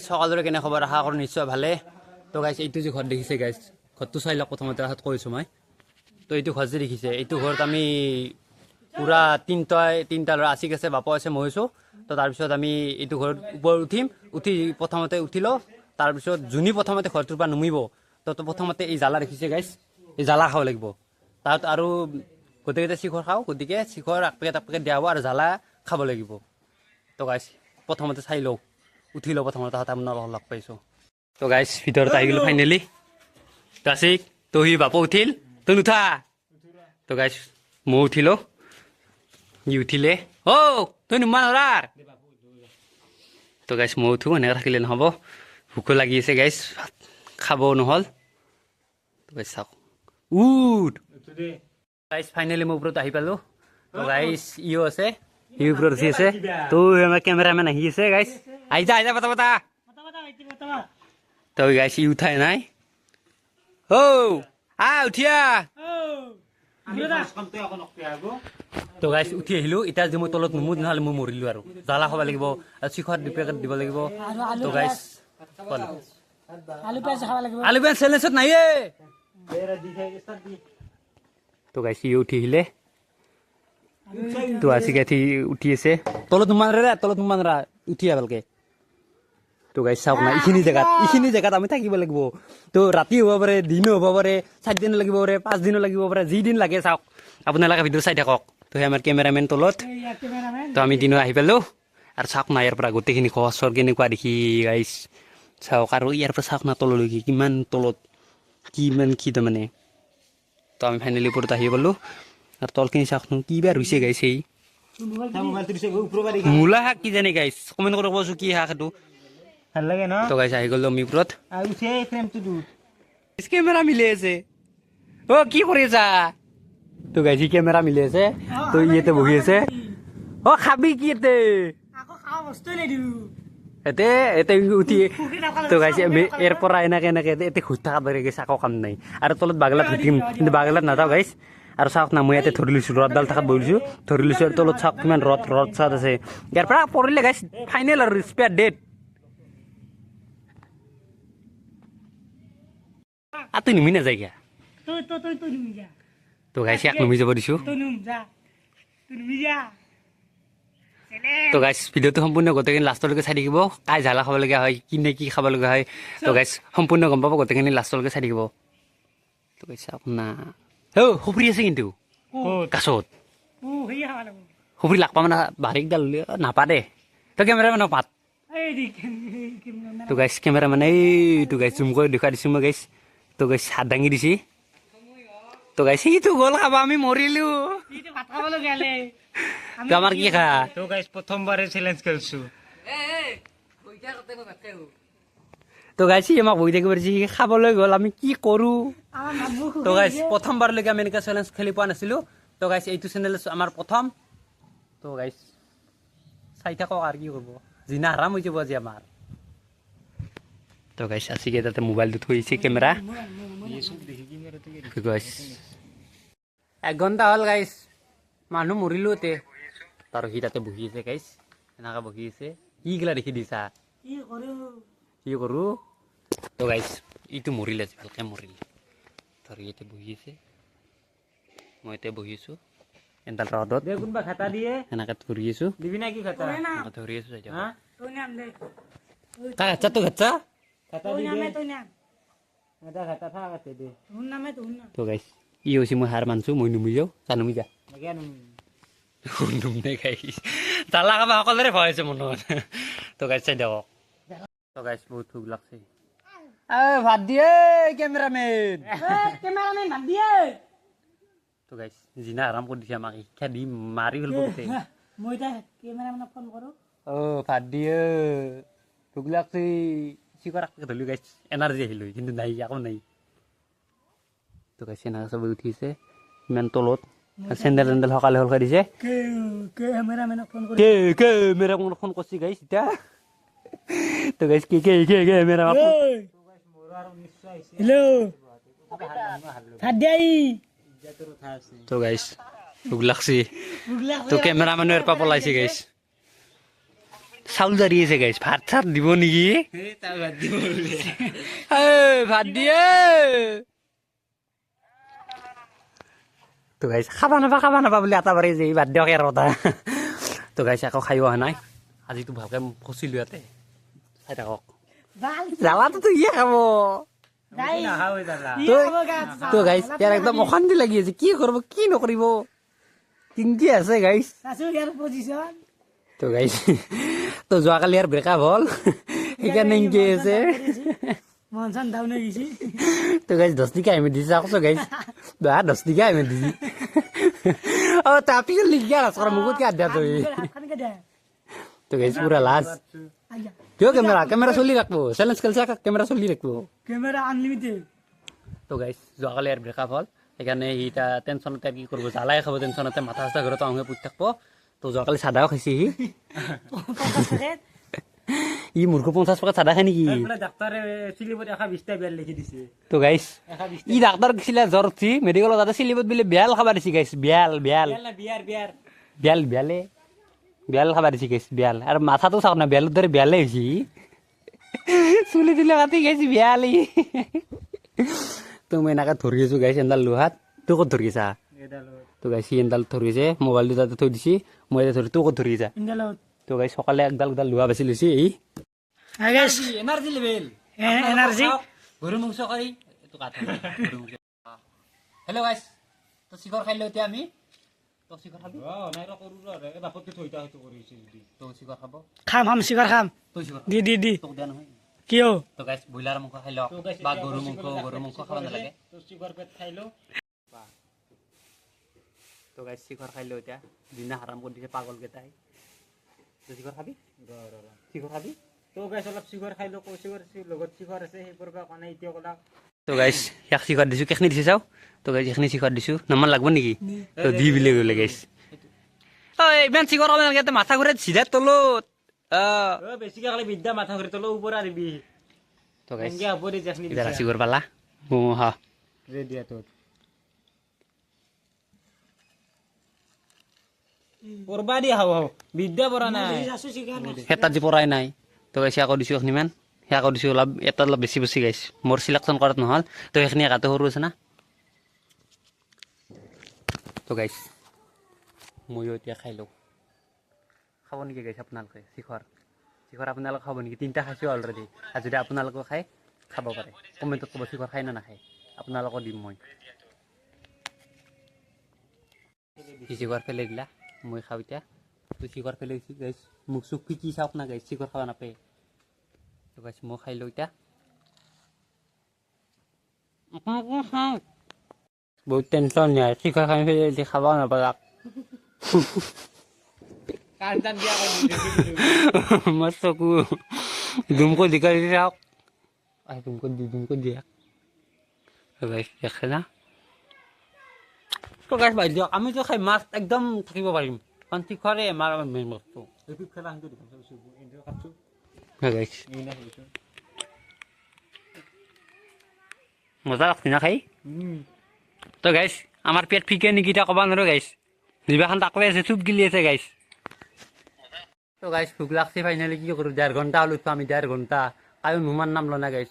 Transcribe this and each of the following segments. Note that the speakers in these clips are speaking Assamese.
সকালৰে কেনে খবৰ আশা কৰোঁ নিশ্চয় ভালে। তো গাইছ এইটো যে ঘৰ দেখিছে গাইছ, ঘৰটো চাই লওক প্ৰথমতে কৈছোঁ মই। তো এইটো ঘৰ যে দেখিছে, এইটো ঘৰত আমি পূৰা তিনিটা ল'ৰা আছিক আছে, বাপা আছে, মই আছোঁ। তো তাৰপিছত আমি এইটো ঘৰত ওপৰত উঠি প্ৰথমতে উঠি লওঁ। তাৰপিছত যোনে প্ৰথমতে ঘৰটোৰ পৰা নুমিব, তো প্ৰথমতে এই জ্বালা দেখিছে গাইছ, এই জ্বালা খাব লাগিব। তাত আৰু গোটেইকেইটা শিখৰ খাওঁ, গতিকে শিখৰ এক পেকেট দিয়া হ'ব আৰু জ্বালা খাব লাগিব। তো গাইছ প্ৰথমতে চাই লওঁ, উঠি লওঁ প্ৰথমতে, তাহাঁত আপোনালোকক লগ পাইছোঁ। তো গাইছ ভিতৰত আহি গ'লোঁ ফাইনেলি। তো আছিক তো সি বাপা উঠিল, তই নুঠা। তো গাইছ মই উঠিলোঁ, ই উঠিলে, তই নুমা নৰা। তো গাইছ মই উঠোঁ, এনেকৈ থাকিলে নহ'ব, ভোকো লাগি আছে গাইছ, খাব নহ'ল। তো গাইছ চাওক, উঠ গাইছ ফাইনেলি মই ওপৰত আহি পালোঁ। তো গাইছ ইও আছে, ই ওপৰত উঠি আছে। তো আমাৰ কেমেৰামেন আহি আছে গাইছ, আহি যা পতা। তো গাইছ ই উঠাই নাই, উঠিয়া। তো গাইছ উঠি আহিলোঁ, এতিয়া যদি মই তলত নুমো তেনেহ'লে মই মৰিলোঁ আৰু জ্বালা খাব লাগিব আৰু চিখৰ 2 পেকেট দিব লাগিব। তো গাইছ আলু পিঁয়াজ চেলেঞ্জত নাইয়ে। তো গাইছ ই উঠি আহিলে, তো আছিক উঠি আছে, তলত নুমান ৰা উঠিয়া ভালকে। তো গাইছ চাওক না, এইখিনি জেগাত আমি থাকিব লাগিব। তো ৰাতি হ'ব পাৰে, দিনো হ'ব পাৰে, 4 দিনো লাগিব পাৰে, 5 দিনো লাগিব পাৰে, যি দিন লাগে চাওক, আপোনালোকে ভিডিঅ' চাই থাকক। তো সেই আমাৰ কেমেৰামেন তলত, তো আমি দিনো আহি পালোঁ। আৰু চাওক না ইয়াৰ পৰা গোটেইখিনি ঘৰ কেনেকুৱা দেখি গাইছ চাওক, আৰু ইয়াৰ পৰা চাওক না তললৈকে কিমান তলত, কি তাৰমানে। তো আমি ফাইনেলি ওপৰত আহি পালোঁ, আৰু তলখিনি চাওক কিবা ৰুইছে গাইছ, এই মূলা শাক কি জানে গাইছ, কমেণ্ট কৰি কৈছোঁ কি শাক এইটো। ভাল লাগে ন? তো গাইছ আহি গ'লো আমি ওপৰত, কেমেৰা মিলি আছে। কি কৰি আছা? তো গাইছ কেমেৰা মিলি আছে, তো ইয়াতে বহি আছে। খাবি কি এতে উঠি। তো গাইছ ইয়াৰ পৰা এনেকে এতে ঘূৰি থকা ধৰি গৈছে, আকৌ কাম নাই। আৰু তলত বাগলাত ঘূৰিম, কিন্তু বাগলাত নাযাওঁ গাইছ। আৰু চাওক না মই ইয়াতে ধৰি লৈছোঁ, ৰদডাল থাকাত বহিছোঁ, ধৰি লৈছোঁ। আৰু তলত চাওক কিমান ৰদ চাদ আছে। ইয়াৰ পৰা পৰিলে গাইছ ফাইনেল আৰু স্পেয়াৰ ডেট। তুই নুমি নাযায় গা। তো গাইছ ইয়াক নুমি যাব দিছোঁ। তো গাইছ ভিডিঅ'টো সম্পূৰ্ণ গোটেইখিনি লাষ্টলৈকে চাই থাকিব, কাই জ্বালা খাবলগীয়া হয়, কি খাব লগা হয়। তো গাইছ সম্পূৰ্ণ গম পাব, গোটেইখিনি লাষ্টলৈকে চাই থাকিব। তো গাইছ আপোনাৰ সফুৰি আছে কিন্তু গাছত, সফুৰি লাগ পাম না, বাৰীকডাল নাপা দে। তো কেমেৰামেনক মাত। তো গাইছ কেমেৰামেন এইটো গাইছ জুম কৰি দেখুৱাই দিছোঁ মই গাইছ। তো গাইছ হাত দাঙি দিছে। তো গাইছ সিটো গ'ল খাব, আমি মৰিলোঁ। তো আমাৰ কি খা? তো গাইছ প্ৰথমবাৰে চেলেঞ্জ কৰিছোঁ। তো গাইছ আমাক বহি থাকিব দিছে, খাবলৈ গ'ল, আমি কি কৰোঁ? তো গাইছ প্ৰথমবাৰলৈকে আমি এনেকৈ চেলেঞ্জ খেলি পোৱা নাছিলোঁ। তো গাইছ এইটো চেনেল আমাৰ প্ৰথম। তো গাইছ চাই থাকক আৰু কি কৰিব, জিনা আৰাম হৈ যাব আজি আমাৰ। তো গাইছ আছিকে তাতে মোবাইলটো থৈছে কেমেৰা। গাইছ 1 ঘণ্টা হ'ল গাইছ, মানুহ মৰিলোঁ এতে। তাৰ সি তাতে বহি আছে গাইছ, এনেকৈ বহি আছে। কি গিলা দেখি দিছা, কি কৰোঁ? তো গাইছ ইটো মৰিলে, ভালকৈ মৰিলে। তাৰ ইয়াতে বহি আছে, মই এতিয়া বহি আছোঁ এডাল ৰদত, কোনোবা খাতা দিয়ে এনেকৈ ধৰি আছোঁ, দিবি না কি খাতা? ধৰি আছোঁ। তো গাইছ ই হৈছে মই হাৰ মানছোঁ, মই নুমি যাওঁ, নুমি যা নুমে গাইছ, জ্বালা খাব সকলোৰে ভয় আছে মনত। তো গাইছ চাই দিয়ক। তো গাইছ বহুত ভোক লাগছে, ভাত দিয়ে কেমেৰামেন। তো গাইছ জিনা আৰাম কৰি দিছে আমাক, শিক্ষা দি মাৰি হ'ল গোটেই। ভাত দিয়ে, ভোক লাগছে, চিকৰ ধৰিলোঁ গাইছ, এনাৰ্জি আহিলোঁ, কিন্তু নাই, একো নাই। তো গাইছ এনেকৈ চবেই উঠিছে ইমান তলত, চেণ্ডেল সকালে হলকাই দিছে। কেমেৰামেনক ফোন কৰিছে গাইছ এতিয়া। তো গাইছ কেমেৰা তো গাইছ ভোক লাগছে, তো কেমেৰামেনো ইয়াৰ পৰা পলাইছে গাইছ। চাউল জাৰি আছে গাইছ ভাত চাত দিব নেকি তাৰ বাদ দিব বোলে ভাত দিয়ে তো গাইছ খাবা নাপা বুলি এটা বাৰী যে বাদ দিয়ক ইয়াৰ কথা তো গাইছ আকৌ খাইও অহা নাই আজিতো ভালকে ফচিলো ইয়াতে চাই থাকক জ্বালাটোতো ইয়ে খাব নাখাওঁ দাদা তো গাইছ ইয়াৰ একদম অশান্তি লাগি আছে কি কৰিব কি নকৰিব কিনকি আছে গাইছ তো গাইছ তো যোৱাকালি ইয়াৰ ব্ৰেকআপ হ'ল সেইকাৰণে ইনকি আছে তো গাইছ 10 টকা আমি দিছে আকৌ গাইছ 10 টকা আমি দিছি tapi lihat sekarang mulut kan ada tuh tuh guys pura las tuh kamera solid rakbo silent skill saya kamera solid rakbo camera unlimited তো গাইস যোৱাকালি আৰ ব্ৰেকআপ হল সেইকাৰণে ইটা টেনশনতে কি কৰব জ্বালাই খাব টেনশনতে মাথা চাথা ঘৰত আহোঁ পুত থাকব তো যোৱাকালি চাদাও খাইছি ই মূৰ্খ 50 টকা চাদা খাই নেকি ডাক্তাৰে চিলিবত 120টা বিয়াল লিখি দিছে তো গাইস ই ডাক্তাৰ গিছিলে জ্বৰ উঠি মেডিকেলত তাতে চিলিবত বিলে বিয়াল খাবা দিছি গাইস বিয়াল খাবা দিছি গাইস বিয়াল আর মাথাটো চাওক না বিয়ালৰ দৰে বিয়ালে হৈছি চুলি দিলে কাটি গাইছি বিয়ালি তো মই এনেকে ধৰি আছো গাইছ এডাল লোহাত তো ক'ত ধৰি আছা তো গাইছ এডাল ধৰি আছে মোবাইলটো তাতে থৈ দিছি মই ধৰি তো ক'ত ধৰি আছা ইন্দালত তো গাইছ সকালে একডাল লোহা বেছি লৈছি এই গাইস এনার্জি লেভেল এনার্জি গরু মাংস খাই তো কাটা হেল্ল' গাইছ তো শিখৰ খাইলো এতিয়া আমি তো শিখৰ খাবি নাই ৰ কৰো ৰ বাপতকে থৈতা হয়তো কৰিছে যদি তো শিখৰ খাব খাম শিকাৰ খাম তো শিখৰ দি তোক দিয়া নহয় কিয় তো গাইছ ব্ৰইলাৰ মাংস খাই লওক বা গৰু মাংস খাব নালাগে তো চিগাৰ পেট খাইলো তো গাইছ শিখৰ খাইলো এতিয়া দিনা হাৰাম কৰি দিছে পাগল কেইটাই তো শিখৰ খাবি শিখৰ খাবি তো গাইছ অলপ চিগাৰ খাইলো চিগাৰ লগত চিগাৰ আছে সেইবোৰ কাৰণে এতিয়া কলা তো গাইছ এক শিখৰ দিছো কেখনি দিছে চাও তো গাইছ এখনি শিখৰ দিছো নামান লাগব নেকি তো দি বিলে গলে গাইছ ঐ ইমান শিখৰ খাব নালাগে মাথা ঘূৰাই চিধা তলত বেছিকে খালি বিদ্যা মাথা ঘূৰি তলো ওপৰ আনিবি তো গাইছ এংগে হ'ব দে জাসনি বেলা শিখৰ পালা ও হা ৰেডি আতো কৰবা দি হাও বিদ্যা পড়া নাই হেতা যি পৰাই নাই তো গাইছ আকৌ দিছো এখনিমান সেয়া আকৌ দিছো অলপ এটা অলপ বেছি বেছি গাইছ মোৰ চিলেকশ্যন কৰাত নহ'ল তো সেইখিনি একাতে সৰু আছে না তো গাইছ ময়ো এতিয়া খাই লওঁ খাব নেকি গাইছ আপোনালোকে শিখৰ আপোনালোকে খাব নেকি 3টা খাইছোঁ অলৰেডি আৰু যদি আপোনালোকে খায় খাব পাৰে কমেণ্টত ক'ব শিখৰ খায় নে নাখায় আপোনালোকক দিম মই শিখৰ পেলাই দিলা মই খাওঁ এতিয়া তো শিখৰ পেলাই দিছোঁ গাইছ মোক চুক পিকি চাওক না গাইছ শিখৰ খাব নাপায় তো গাইছ মই খাই লওঁ এতিয়া বহুত টেনশ্যন নাই শিখৰ খাই পেলাই খাব নাপালাক কান্দান দিয়া কই মোৰ চকু দুমকৈ দিকাই চাওক দুমকৈ দিয়া গাইছ দেখে না তো গাইছ ভাই দিয়ক আমিতো খাই মাছ একদম থাকিব পাৰিম কাৰণ শিখৰে আমাৰ মেইন বস্তু এইটো খেলা হিন্দু দেখোন সব ইন্দ্র কাটছো গাইছ এই না হইছো মজা লাগছে না খাই তো গাইছ আমাৰ পেট ফিকে নেকি এটা ক'ব নোৱাৰো গাইছ জিভাখন তাকলে আছে চুপ গিলি আছে গাইছ তো গাইছ ভোক লাগছে ফাইনেলি কি কৰোঁ 1.5 ঘণ্টা হ'ল উঠো আমি 1.5 ঘণ্টা কায়ো নুমান নাম ল না গাইছ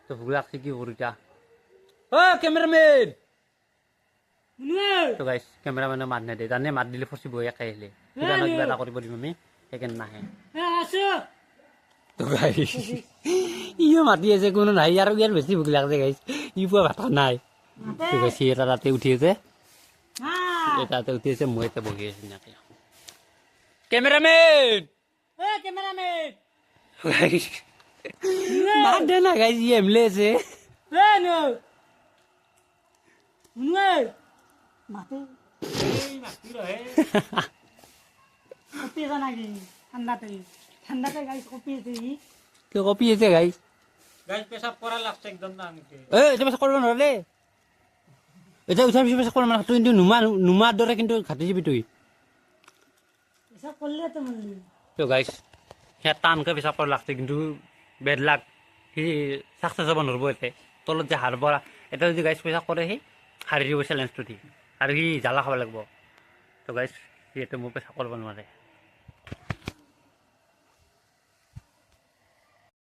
তো ভোক লাগছে কি কৰোঁ এতিয়া ও কেমেৰামেন তো গাইছ কেমেৰামেনে মাত নেদে জানে মাত দিলে ফচিব একে আহিলে কিবা নহয় কিবা এটা কৰিব দিম আমি সেইকাৰণে নাহে তো গাইছ ইও মাতি আছে কোনো নাই আৰু ইয়াৰ বেছি ভোক লাগছে গাইছ ই পুৱা ভাত নাই তো গাইছ এটা তাতে উঠি আছে এটাতে উঠি আছে মই এটা বহি আছো নাকি ক্যামেরাম্যান গাইস মার দে না গাইস ये हमले से কে কপি আছে গাইস গাইস পেশাব করা লাগছে একদম না আনতে এটা পেশাব করব নলে এটা উঠার পিছত পেশাব করব না তুই কিন্তু নুমার দরে কিন্তু ঘাটি যাবি তুই তো গাইস সে টানকে পেশাব কৰা লাগছে কিন্তু বেড লাগ সি সাকসেস হ'ব নোৱাৰিব এতে তলত যে হাৰব এটা যদি গাইস পেশাব কৰে সি হাৰি দিব চেলেঞ্জটো দি আৰু সি জ্বালা খাব লাগিব তো গাইস সি এতে মোৰ পেশাব কৰিব নোৱাৰে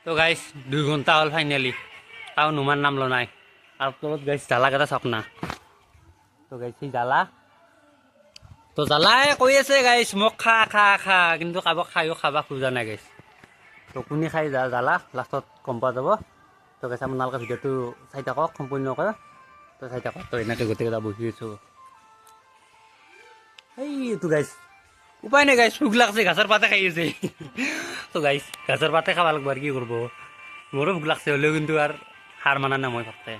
তো গাইছ 2 ঘণ্টা হ'ল ফাইনেলি তাও নুমাৰ নাম লোৱা নাই আৰু তলত গাইছ জালাকেইটা চাওক না তো গাইছ সেই জালা তো জালাই কৈ আছে গাইছ মোক খা খা খা কিন্তু কাবাক খায়ো খাবা খোজা নাই গাইছ তো কোনে খাই জালা লাষ্টত গম পোৱা যাব তো গাইছ আপোনালোকে ভিডিঅ'টো চাই থাকক সম্পূৰ্ণকৈ তো চাই থাকক তো এনেকৈ গোটেইকেইটা বহি আছোঁ এইটো গাইছ উপায় নাই গাইছ ভোক লাগছে ঘাচৰ পাতে খাই আছে তো গাইছ ঘাচৰ পাতে খাব লাগিব আৰু কি কৰিব মোৰো ভোক লাগছে হ'লেও কিন্তু আৰু হাৰ মানা নাই মই ভাবতে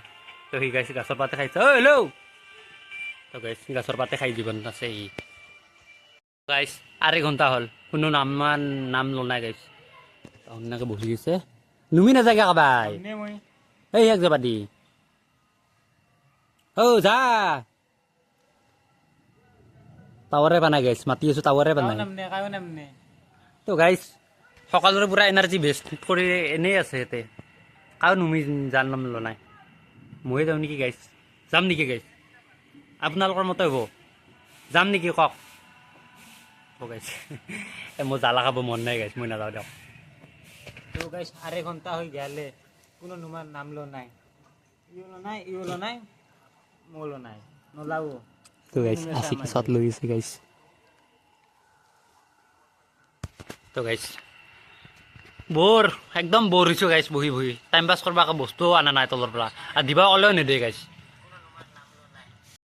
তো সি গাইছ ঘাচৰ পাতে খাইছে অ' হেল্ল' তো গাইছ ঘাচৰ পাতে খাই জীৱন আছে সি গাইছ 2 ঘণ্টা হ'ল কোনো নাম লোৱা নাই গাইছ ধুনীয়াকৈ বহি আছে নুমি নাযায়গৈ কাবাই নে মই এই এক যাবা দি অ' যা টাৱাৰে বনাই গাইছ মাতি আছোঁ টাৱাৰে বনাই কায়ো নামনে তো গাইছ সকলোৰে পূৰা এনাৰ্জি বেষ্ট কৰি এনেই আছে ইয়াতে কাৰো নুমি যাৰ নাম লোৱা নাই ময়ে যাওঁ নেকি গাইছ যাম নেকি গাইছ আপোনালোকৰ মতে হ'ব যাম নেকি কওক গাইছ মোৰ জ্বালা খাব মন নাই গাইছ মই নাযাওঁ দিয়ক তো গাইছ 2 ঘণ্টা হৈ গেলে কোনো নুমাৰ নাম লো নাই ইও লো নাই মো লো নাই নোলাব তো গাইছ আশিকি শ্বট লৈ আছে গাইছ তো গাইছ বৰ একদম বৰ হৈছোঁ গাইছ বহি বহি টাইম পাছ কৰিব আকৌ বস্তুও অনা নাই তলৰ পৰা আৰু দিবা ক'লেও নেদেই গাইছ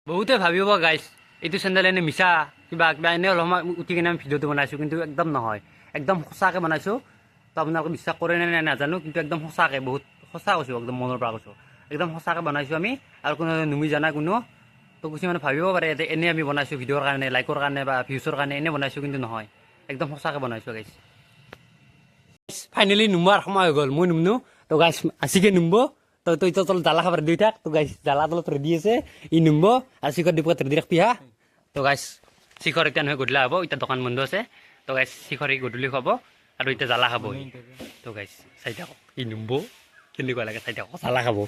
বহুতে ভাবিব গাইছ এইটো চেণ্ডেল এনে মিছা কিবা কিবা এনে অলপ সময় উঠি কিনে আমি ভিডিঅ'টো বনাইছোঁ কিন্তু একদম নহয় একদম সঁচাকৈ বনাইছোঁ তো আপোনালোকে বিশ্বাস কৰে নে নাজানো কিন্তু একদম সঁচাকৈ বহুত সঁচা কৈছোঁ একদম মনৰ পৰা কৈছোঁ একদম সঁচাকৈ বনাইছোঁ আমি আৰু কোনো নুমি জানা কোনো তো কিছুমানে ভাবিব পাৰে যে এনেই আমি বনাইছোঁ ভিডিঅ'ৰ কাৰণে লাইকৰ কাৰণে বা ভিউজৰ কাৰণে এনেই বনাইছোঁ কিন্তু নহয় একদম সঁচাকৈ বনাইছোঁ গাইছ ফাইনেলি নুমাৰ সময় হৈ গ'ল মই নুমনো তো গাইছ আছিকে নুমব তো এতিয়া তলত জ্বালা খাবাৰ দি থাক তো গাইছ জ্বালা তলত ৰেডি আছে ই নুমব আৰু শিখৰ ডিপুত ৰেডি ৰাখবি হা তো গাইছ শিখৰ এতিয়া নহয় গধূলা হ'ব এতিয়া দোকান বন্ধ আছে তো গাইছ শিখৰ গধূলি খাব আৰু এতিয়া জ্বালা খাব তো গাইছ চাই থাকক ই নুমব কেনেকুৱা লাগে চাই থাকক জ্বালা খাব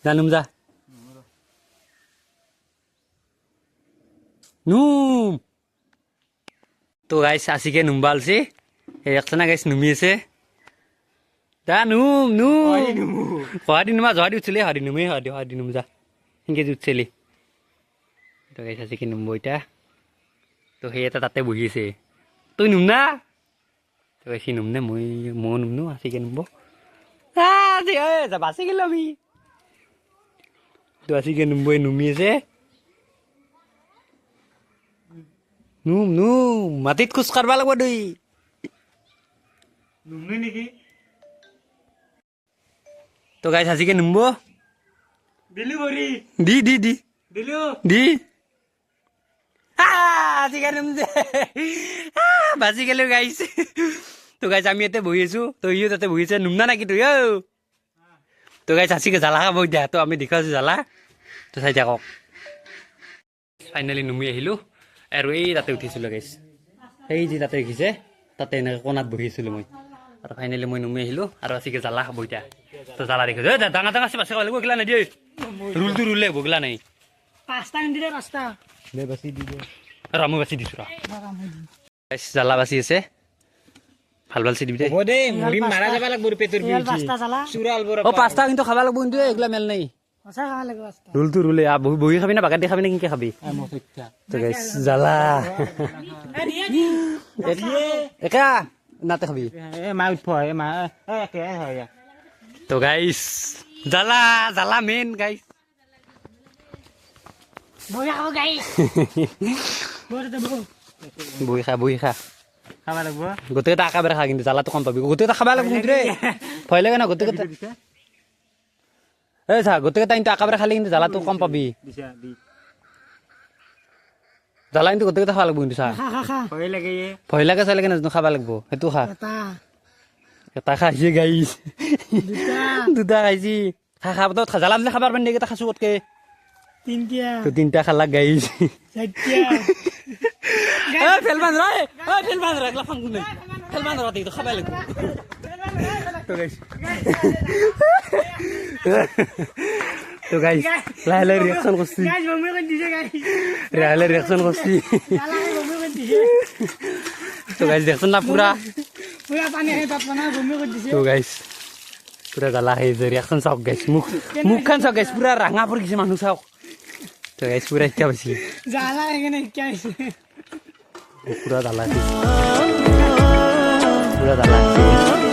যা নুম যা নুম তো গাইছ আছিকে নুমবা আলছি এই একটানা গাইছ নুমি আছে যা নুম নুম হহাদি নুমা জহাদি উঠছিলে হহাদি নুমে হহাদি নুম যা সেনেকৈ যে উঠছিলি তো গাইছ আছিকে নুমব এতিয়া তো সেই এটা তাতে বহি আছে তই নুম না তো গাইছ সি নুমনে মই নুমনো আছিকে নুমব যা বাচি গেলো আমি তো আছিকে নুমব নুমি আছে নুম নুম মাটিত খোজ কাঢ়বা লাগব দুই নুমনে নেকি তো গাইছ আজিকে নুমব দিলি ভৰি দি দি দি দিলো দি আজিকে নুম দে বাজি গেলো গাইছ তো গাইছ আমি ইয়াতে বহি আছো তো ইও তাতে বহি আছে নুমনা নাকি তুই তো গাইছ আজিকে জ্বালা খাব এতিয়া তো আমি দেখা আছো জ্বালা তো চাই থাকক ফাইনেলি নুমি আহিলোঁ আৰু এই তাতে উঠিছিলোঁ গাইছ সেই যি তাতে উঠিছে তাতে এনেকৈ কোণাত বহি আছিলোঁ মই আৰু ফাইনেলি মই নুমি আহিলোঁ আৰু আজিকে জ্বালা খাব এতিয়া তো জ্বালা দেখিছোঁ ডাঙৰ ডাঙৰ বাচি খাব লাগিব গিলা নাই দিয়ে ৰুলটো ৰুলে বগলা নাই 5টা দিলে 5টা দে বাচি দি দে আৰু আমি বাচি দিছোঁ গাইছ জ্বালা বাচি আছে ভাল ভাল চিদিবি দে হ'ব দে মুৰি মাৰা যাব লাগব পেটৰ বিল 5টা চালা চুৰা আলবৰ অ 5টা কিন্তু খাব লাগিব কিন্তু এইগিলা মেল নাই সঁচা খাব লাগিব 5টা ৰুলটো ৰুলে বহি বহি খাবি না বাগাত দি খাবি না কিনকে খাবি তো গাইছ জ্বালা একা নাতে খাবি এ মা উঠব এ মা একে হয় তো গাইছ জ্বালা জ্বালা মেইন গাইছ বহি খাব গাইছ বহি বহি খা খাব লাগব গোটেইকেইটা একেবাৰে খা কিন্তু জ্বালাটো কম পাবি গোটেইকেইটা খাব লাগিব কিন্তু দেই ভয় লাগে না গোটেইকেইটা এই চা গোটেইকেইটা কিন্তু একেবাৰে খালে কিন্তু জ্বালাটো কম পাবি দিছা দি জ্বালা কিন্তু গোটেইকেইটা খাব লাগিব কিন্তু চা খা খা খা ভয় লাগে ভয় লাগে চাই লাগে নাজানো খাব লাগিব সেইটো খা এটা এটা খাইছে গাইছ দুটা দুটা খাইছি খা খা তো জ্বালা দিলে খাবার পানি এইকেইটা খাইছো ক'তকে তিনটা তো তিনিটা খালা গাইছ চারটা ফেল বান্ধ এগলা ফাংকু নাই ফেল বান্ধ তো খাবাই লাগিব তো গাইছ তো গাইছ লাহে লাহে রিয়াকশন করছি গাইছ বমি করে দিছে গাইছ লাহে লাহে রিয়াকশন করছি চালা বমি করে দিছে তো গাইছ দেখছেন না পুরা পুৰা পানী আহি তাত মানে বমি কৰি দিছে তো গাইছ পুৰা জ্বালা খাই যে ৰিয়াকশ্যন চাওক গাইছ মুখখন চাওক গাইছ পুৰা ৰাঙা পৰি গৈছে মানুহ চাওক তো গাইছ পুৰা ইচ্ছা পাইছে জ্বালা সেইকাৰণে শিকাইছে পুৰা জ্বালা খাইছে পুৰা জ্বালা খাইছে